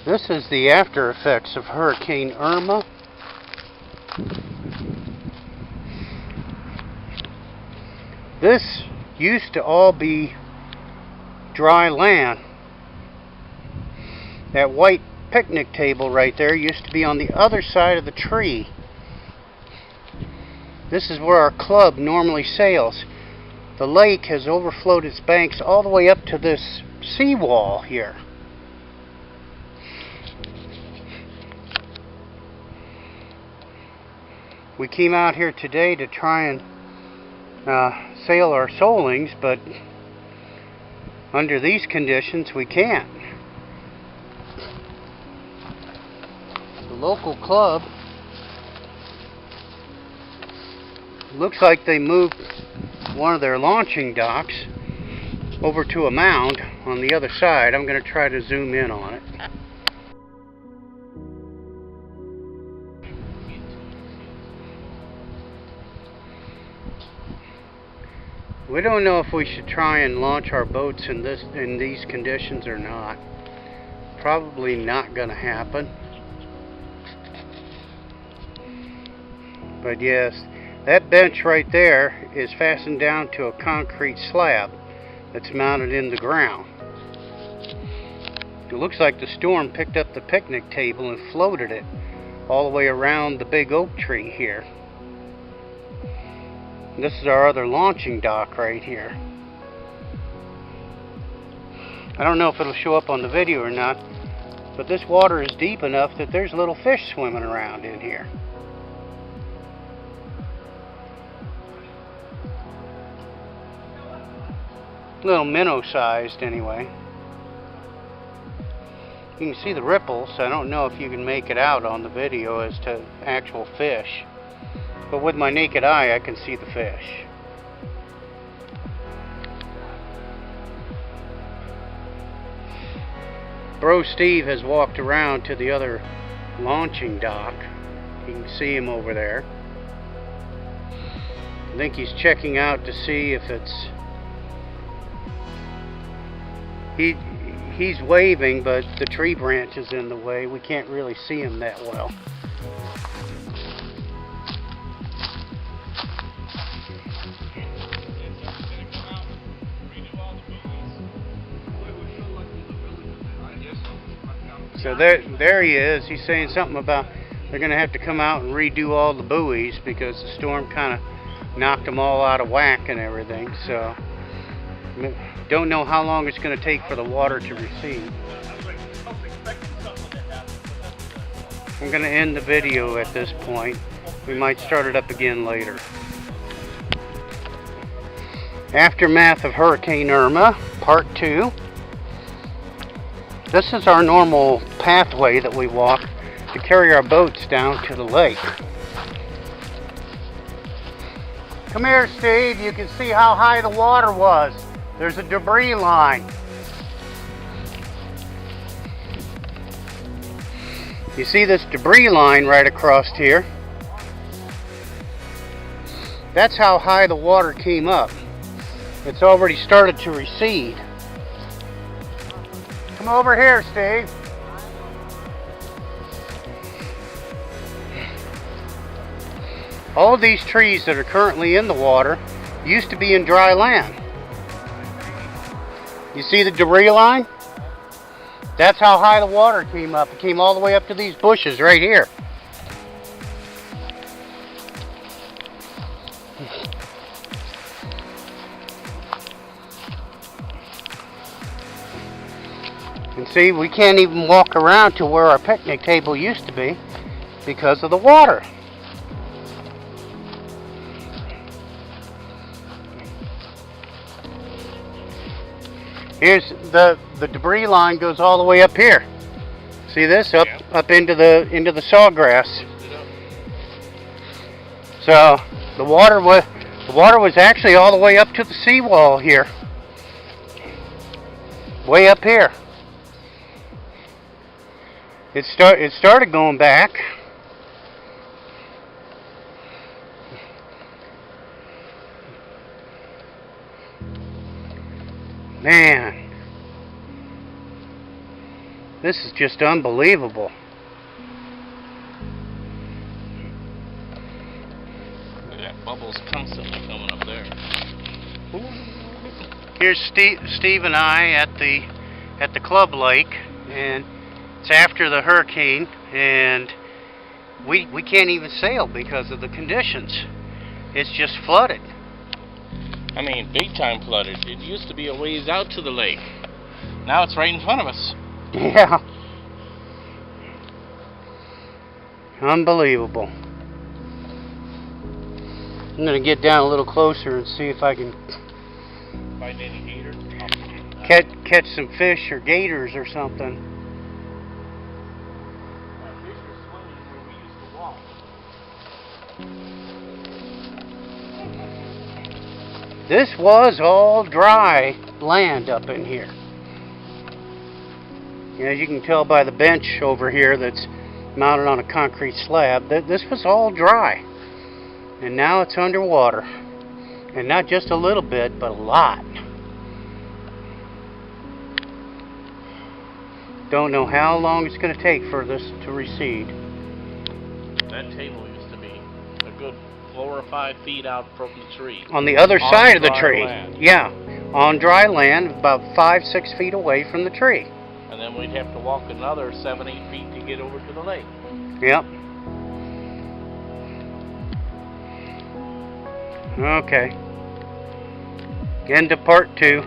This is the after effects of Hurricane Irma. This used to all be dry land. That white picnic table right there used to be on the other side of the tree. This is where our club normally sails. The lake has overflowed its banks all the way up to this seawall here. We came out here today to try and sail our soulings, but under these conditions we can't. The local club looks like they moved one of their launching docks over to a mound on the other side. I'm going to try to zoom in on it. We don't know if we should try and launch our boats in these conditions or not. Probably not going to happen. But yes, that bench right there is fastened down to a concrete slab that's mounted in the ground. It looks like the storm picked up the picnic table and floated it all the way around the big oak tree here. This is our other launching dock right here. I don't know if it'll show up on the video or not, but this water is deep enough that there's little fish swimming around in here. Little minnow sized anyway. You can see the ripples. I don't know if you can make it out on the video as to actual fish. But with my naked eye, I can see the fish. Bro Steve has walked around to the other launching dock. You can see him over there. I think he's checking out to see if it's... He's waving, but the tree branch is in the way. We can't really see him that well. So there he is. He's saying something about they're going to have to come out and redo all the buoys because the storm kind of knocked them all out of whack and everything. So don't know how long it's going to take for the water to recede. I'm going to end the video at this point. We might start it up again later. Aftermath of Hurricane Irma, Part 2. This is our normal pathway that we walk to carry our boats down to the lake. Come here, Steve. You can see how high the water was. There's a debris line. You see this debris line right across here? That's how high the water came up. It's already started to recede. Come over here, Steve. All of these trees that are currently in the water used to be in dry land. You see the debris line? That's how high the water came up. It came all the way up to these bushes right here. And see, we can't even walk around to where our picnic table used to be because of the water. Here's the debris line goes all the way up here. See this? Up into the sawgrass. So the water was actually all the way up to the seawall here. Way up here. It started going back. Man, This is just unbelievable. That bubble's constantly coming up there. Here's Steve and I at the club lake, and it's after the hurricane, and we can't even sail because of the conditions. It's just flooded. I mean, big time flooded. It used to be a ways out to the lake. Now it's right in front of us. Yeah. Unbelievable. I'm going to get down a little closer and see if I can Find any gators? catch some fish or gators or something. Fish are swimming where we used to walk. This was all dry land up in here. As you can tell by the bench over here that's mounted on a concrete slab, this was all dry. And now it's underwater. And not just a little bit, but a lot. Don't know how long it's going to take for this to recede. That table used to be a good 4 or 5 feet out from the tree. On the other side of the dry tree. land. Yeah. On dry land, about 5-6 feet away from the tree. And then we'd have to walk another 7-8 feet to get over to the lake. Yep. Okay. End of part 2.